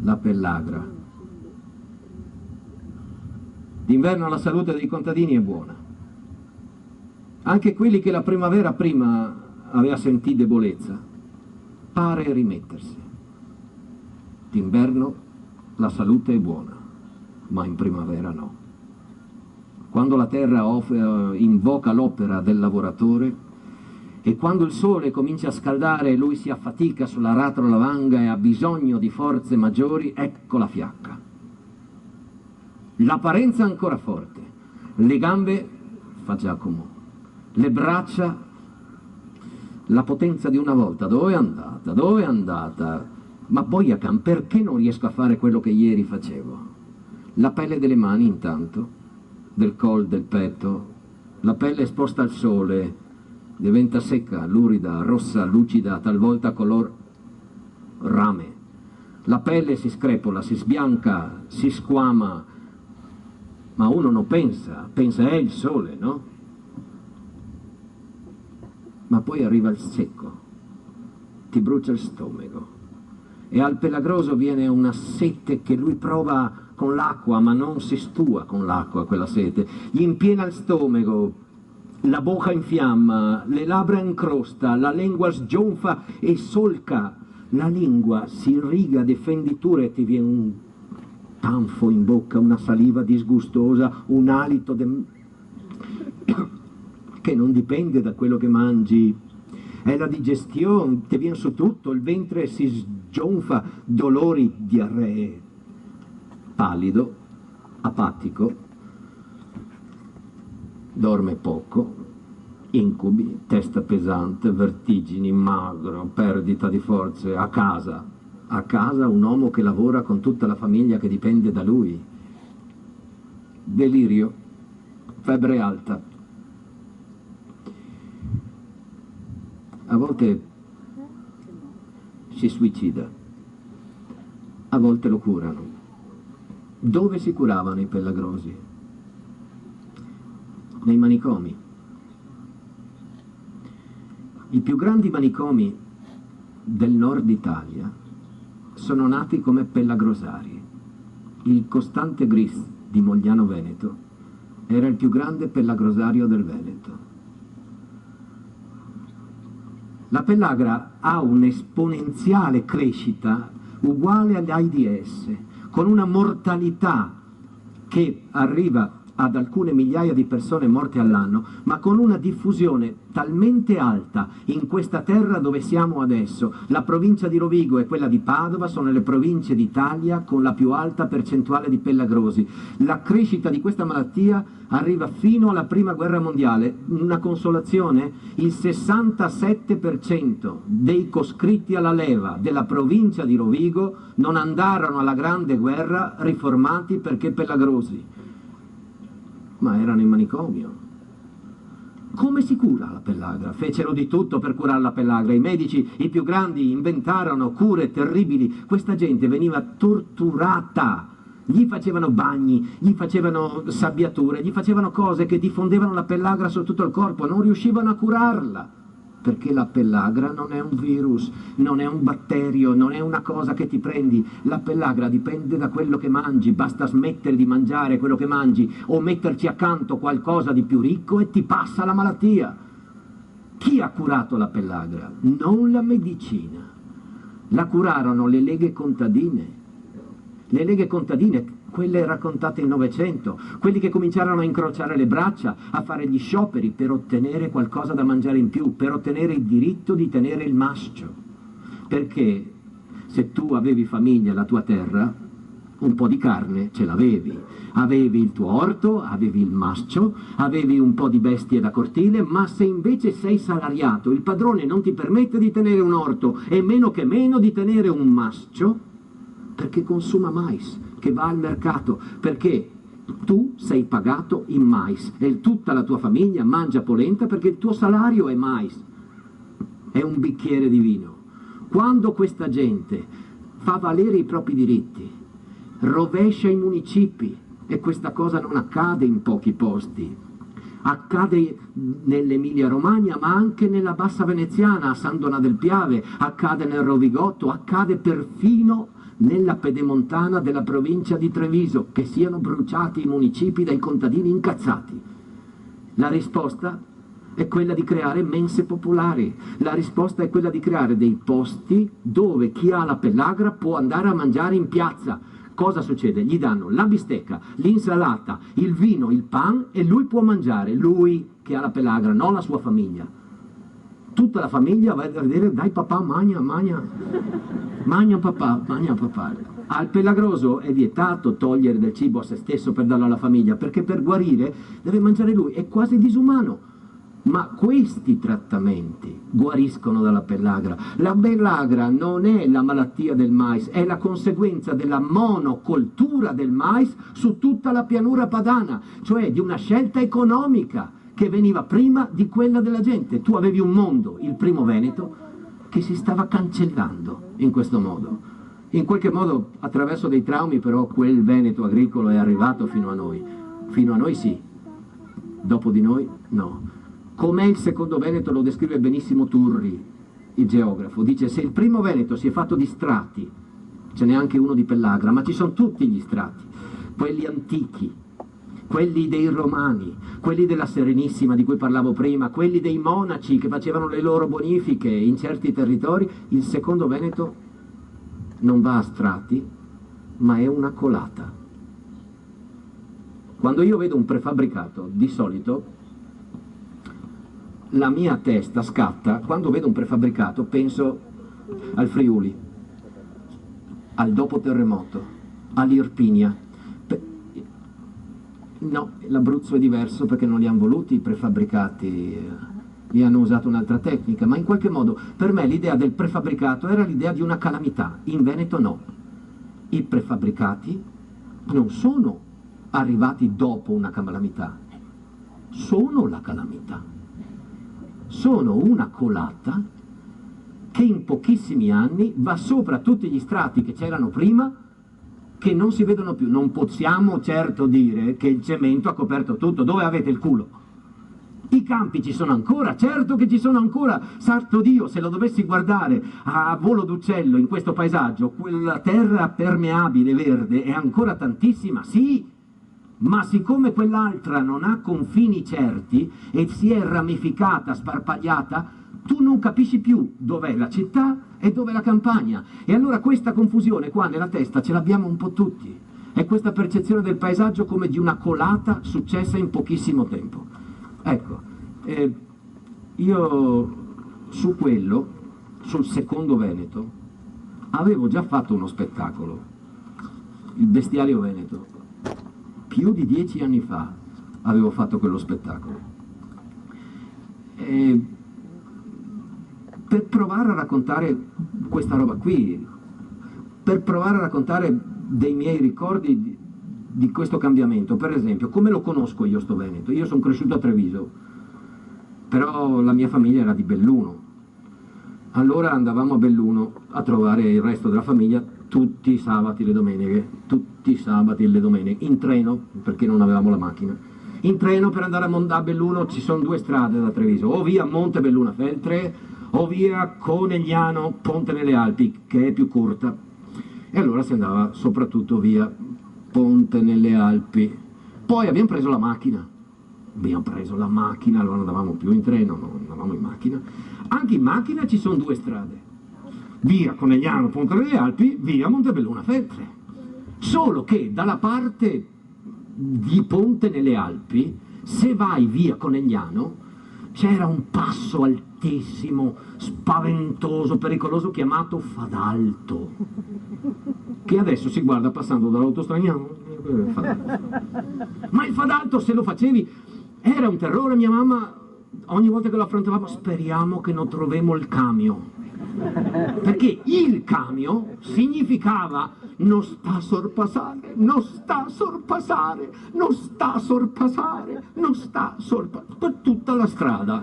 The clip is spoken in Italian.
la pellagra. D'inverno la salute dei contadini è buona. Anche quelli che la primavera prima aveva sentito debolezza, pare rimettersi. D'inverno la salute è buona, ma in primavera no. Quando la terra invoca l'opera del lavoratore e quando il sole comincia a scaldare e lui si affatica sulla lavanga e ha bisogno di forze maggiori, ecco la fiacca. L'apparenza ancora forte, le gambe fa Giacomo, le braccia, la potenza di una volta, dove è andata, dove è andata? Ma Boyakan, perché non riesco a fare quello che ieri facevo? La pelle delle mani intanto, del collo, del petto, la pelle esposta al sole, diventa secca, lurida, rossa, lucida, talvolta color rame. La pelle si screpola, si sbianca, si squama, ma uno non pensa, pensa è il sole, no? Ma poi arriva il secco, ti brucia il stomaco e al pelagroso viene una sete che lui prova con l'acqua, ma non si stua con l'acqua quella sete, gli impiena il stomaco, la bocca infiamma, le labbra incrosta, la lingua sgionfa e solca, la lingua si irriga di fenditure e ti viene un tanfo in bocca, una saliva disgustosa, un alito che non dipende da quello che mangi, è la digestione, ti viene su tutto, il ventre si sgionfa, dolori, diarree, pallido, apatico, dorme poco, incubi, testa pesante, vertigini, magro, perdita di forze, a casa un uomo che lavora con tutta la famiglia che dipende da lui, delirio, febbre alta, a volte si suicida, a volte lo curano. Dove si curavano i pellagrosi? Nei manicomi. I più grandi manicomi del nord Italia sono nati come pellagrosari. Il Costante Gris di Mogliano Veneto era il più grande pellagrosario del Veneto. La pellagra ha un'esponenziale crescita uguale all'AIDS, con una mortalità che arriva ad alcune migliaia di persone morte all'anno, ma con una diffusione talmente alta in questa terra dove siamo adesso. La provincia di Rovigo e quella di Padova sono le province d'Italia con la più alta percentuale di pellagrosi. La crescita di questa malattia arriva fino alla prima guerra mondiale. Una consolazione: il 67% dei coscritti alla leva della provincia di Rovigo non andarono alla grande guerra riformati perché pellagrosi, ma erano in manicomio. Come si cura la pellagra? Fecero di tutto per curare la pellagra. I medici, i più grandi, inventarono cure terribili. Questa gente veniva torturata. Gli facevano bagni, gli facevano sabbiature, gli facevano cose che diffondevano la pellagra su tutto il corpo. Non riuscivano a curarla, perché la pellagra non è un virus, non è un batterio, non è una cosa che ti prendi. La pellagra dipende da quello che mangi, basta smettere di mangiare quello che mangi o metterci accanto qualcosa di più ricco e ti passa la malattia. Chi ha curato la pellagra? Non la medicina. La curarono le leghe contadine. Le leghe contadine, quelle raccontate in Novecento, quelli che cominciarono a incrociare le braccia, a fare gli scioperi per ottenere qualcosa da mangiare in più, per ottenere il diritto di tenere il mascio. Perché se tu avevi famiglia, la tua terra, un po' di carne ce l'avevi, avevi il tuo orto, avevi il mascio, avevi un po' di bestie da cortile, ma se invece sei salariato, il padrone non ti permette di tenere un orto e meno che meno di tenere un mascio, perché consuma mais che va al mercato, perché tu sei pagato in mais e tutta la tua famiglia mangia polenta perché il tuo salario è mais, è un bicchiere di vino. Quando questa gente fa valere i propri diritti, rovescia i municipi, e questa cosa non accade in pochi posti, accade nell'Emilia Romagna ma anche nella Bassa Veneziana, a San Donà del Piave, accade nel Rovigotto, accade perfino nella pedemontana della provincia di Treviso, che siano bruciati i municipi dai contadini incazzati. La risposta è quella di creare mense popolari, la risposta è quella di creare dei posti dove chi ha la pellagra può andare a mangiare in piazza. Cosa succede? Gli danno la bistecca, l'insalata, il vino, il pan e lui può mangiare, lui che ha la pellagra, non la sua famiglia. Tutta la famiglia va a vedere, dai papà, magna papà. Al pellagroso è vietato togliere del cibo a se stesso per darlo alla famiglia, perché per guarire deve mangiare lui, è quasi disumano. Ma questi trattamenti guariscono dalla pellagra. La pellagra non è la malattia del mais, è la conseguenza della monocoltura del mais su tutta la pianura padana, cioè di una scelta economica che veniva prima di quella della gente. Tu avevi un mondo, il primo Veneto, che si stava cancellando in questo modo. In qualche modo, attraverso dei traumi, però, quel Veneto agricolo è arrivato fino a noi. Fino a noi sì, dopo di noi no. Com'è il secondo Veneto lo descrive benissimo Turri, il geografo. Dice: se il primo Veneto si è fatto di strati, ce n'è anche uno di pellagra, ma ci sono tutti gli strati, quelli antichi, quelli dei Romani, quelli della Serenissima di cui parlavo prima, quelli dei monaci che facevano le loro bonifiche in certi territori. Il secondo Veneto non va a strati, ma è una colata. Quando io vedo un prefabbricato, di solito la mia testa scatta, quando vedo un prefabbricato penso al Friuli, al dopo terremoto, all'Irpinia. No, l'Abruzzo è diverso perché non li hanno voluti i prefabbricati, li hanno usato un'altra tecnica, ma in qualche modo per me l'idea del prefabbricato era l'idea di una calamità. In Veneto no, i prefabbricati non sono arrivati dopo una calamità, sono la calamità. Sono una colata che in pochissimi anni va sopra tutti gli strati che c'erano prima, che non si vedono più. Non possiamo certo dire che il cemento ha coperto tutto. Dove avete il culo? I campi ci sono ancora, certo che ci sono ancora. Santo Dio, se lo dovessi guardare a volo d'uccello in questo paesaggio, quella terra permeabile verde è ancora tantissima, sì. Ma siccome quell'altra non ha confini certi e si è ramificata, sparpagliata, tu non capisci più dov'è la città e dov'è la campagna. E allora questa confusione qua nella testa ce l'abbiamo un po' tutti. È questa percezione del paesaggio come di una colata successa in pochissimo tempo. Ecco, io su quello, sul secondo Veneto, avevo già fatto uno spettacolo, il Bestiario Veneto. Più di 10 anni fa avevo fatto quello spettacolo. Per provare a raccontare questa roba qui, per provare a raccontare dei miei ricordi di questo cambiamento. Per esempio, come lo conosco io sto Veneto? Io sono cresciuto a Treviso, però la mia famiglia era di Belluno. Allora andavamo a Belluno a trovare il resto della famiglia tutti i sabati e le domeniche, in treno, perché non avevamo la macchina. In treno per andare a Belluno ci sono due strade da Treviso, o via Montebelluna Feltre, o via Conegliano Ponte nelle Alpi, che è più corta. E allora si andava soprattutto via Ponte nelle Alpi. Poi abbiamo preso la macchina, allora non andavamo più in treno, no, andavamo in macchina. Anche in macchina ci sono due strade, via Conegliano Ponte nelle Alpi, via Montebelluna Feltre. Solo che dalla parte di Ponte nelle Alpi, se vai via Conegliano, c'era un passo altissimo, spaventoso, pericoloso, chiamato Fadalto, che adesso si guarda passando dall'autostrada. Ma il Fadalto, se lo facevi, era un terrore. Mia mamma, ogni volta che lo affrontavamo, speriamo che non troviamo il camion, perché il camion significava non sta a sorpassare, per tutta la strada.